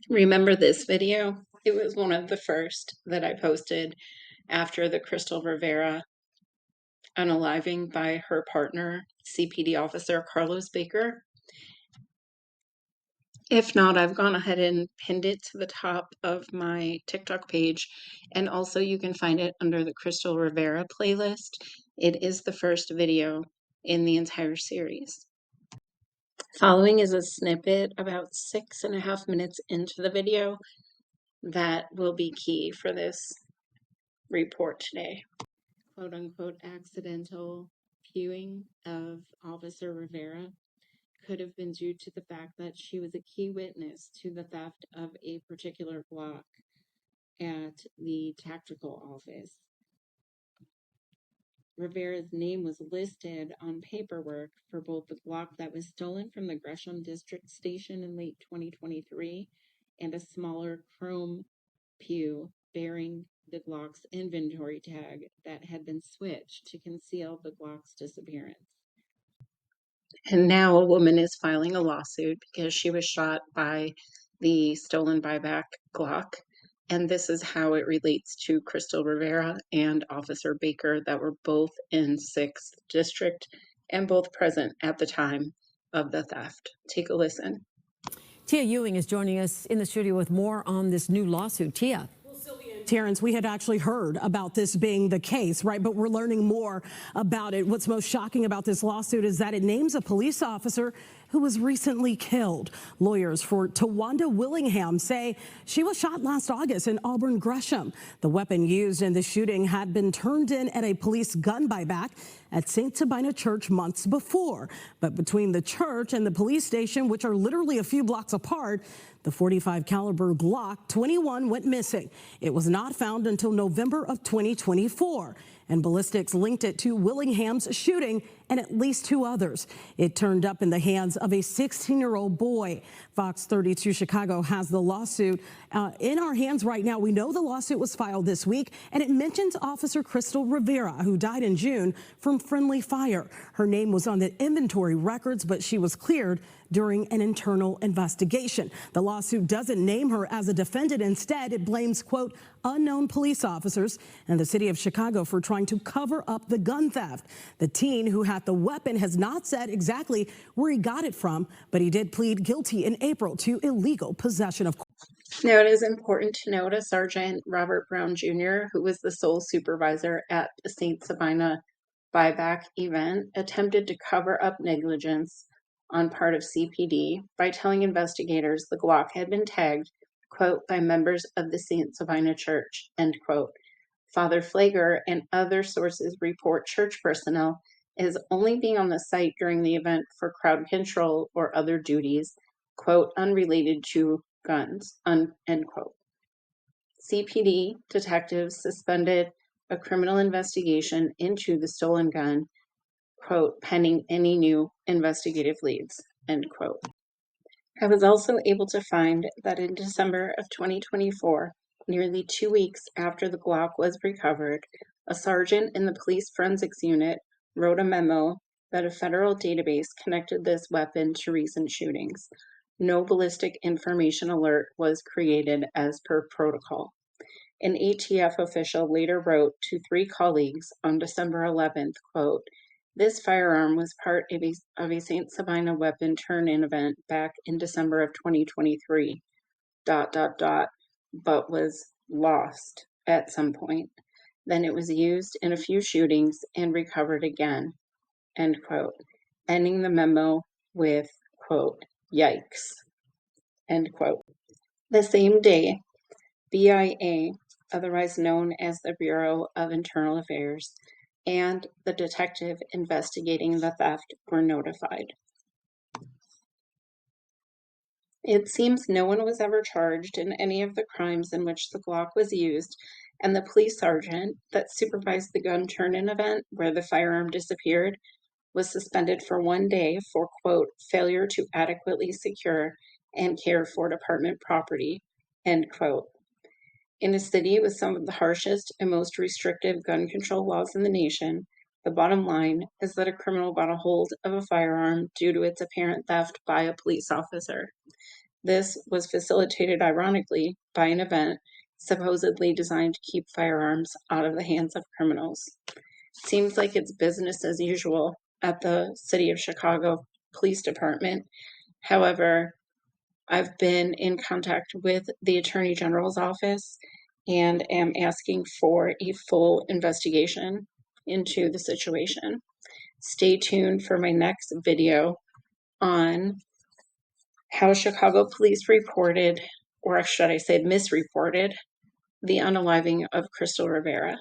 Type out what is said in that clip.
Remember this video? It was one of the first that I posted after the Krystal Rivera unaliving by her partner, CPD officer Carlos Baker. If not, I've gone ahead and pinned it to the top of my TikTok page, and also you can find it under the Krystal Rivera playlist. It is the first video in the entire series. Following is a snippet about 6.5 minutes into the video that will be key for this report today. Quote unquote accidental viewing of Officer Rivera could have been due to the fact that she was a key witness to the theft of a particular Glock at the tactical office. Rivera's name was listed on paperwork for both the Glock that was stolen from the Gresham District Station in late 2023 and a smaller chrome pew bearing the Glock's inventory tag that had been switched to conceal the Glock's disappearance. And now a woman is filing a lawsuit because she was shot by the stolen buyback Glock. And this is how it relates to Krystal Rivera and Officer Baker that were both in 6th District and both present at the time of the theft. Take a listen. Tia Ewing is joining us in the studio with more on this new lawsuit. Tia. Terrence, we had actually heard about this being the case, right? But we're learning more about it. What's most shocking about this lawsuit is that it names a police officer who was recently killed. Lawyers for Tawanda Willingham say she was shot last August in Auburn Gresham. The weapon used in the shooting had been turned in at a police gun buyback at St Sabina Church months before. But between the church and the police station, which are literally a few blocks apart, the .45 caliber Glock 21 went missing. It was not found until November of 2024, and ballistics linked it to Willingham's shooting and at least 2 others. It turned up in the hands of a 16-year-old boy. Fox 32 Chicago has the lawsuit in our hands right now. We know the lawsuit was filed this week, and it mentions Officer Krystal Rivera, who died in June from friendly fire. Her name was on the inventory records, but she was cleared during an internal investigation. The lawsuit doesn't name her as a defendant. Instead, it blames, quote, unknown police officers and the city of Chicago for trying to cover up the gun theft. The teen who had the weapon has not said exactly where he got it from, but he did plead guilty in April to illegal possession of. Now, it is important to note a Sergeant Robert Brown Jr., who was the sole supervisor at the St Sabina buyback event, attempted to cover up negligence on part of CPD by telling investigators the Glock had been tagged, quote, by members of the St Sabina Church, end quote. Father Flager and other sources report church personnel as only being on the site during the event for crowd control or other duties, quote, unrelated to guns, end quote. CPD detectives suspended a criminal investigation into the stolen gun, quote, pending any new investigative leads, end quote. I was also able to find that in December of 2024, nearly 2 weeks after the Glock was recovered, a sergeant in the police forensics unit wrote a memo that a federal database connected this weapon to recent shootings. No ballistic information alert was created as per protocol. An ATF official later wrote to 3 colleagues on December 11th, quote, this firearm was part of a St. Sabina weapon turn-in event back in December of 2023, but was lost at some point. Then it was used in a few shootings and recovered again, end quote, ending the memo with, quote, yikes, end quote. The same day, BIA, otherwise known as the Bureau of Internal Affairs, and the detective investigating the theft were notified. It seems no one was ever charged in any of the crimes in which the Glock was used, and the police sergeant that supervised the gun turn-in event where the firearm disappeared was suspended for 1 day for, quote, failure to adequately secure and care for department property, end quote. In a city with some of the harshest and most restrictive gun control laws in the nation, the bottom line is that a criminal got a hold of a firearm due to its apparent theft by a police officer. This was facilitated, ironically, by an event supposedly designed to keep firearms out of the hands of criminals. Seems like it's business as usual at the City of Chicago Police Department. However, I've been in contact with the Attorney General's office and am asking for a full investigation into the situation. Stay tuned for my next video on how Chicago police reported, or should I say misreported, the unaliving of Krystal Rivera.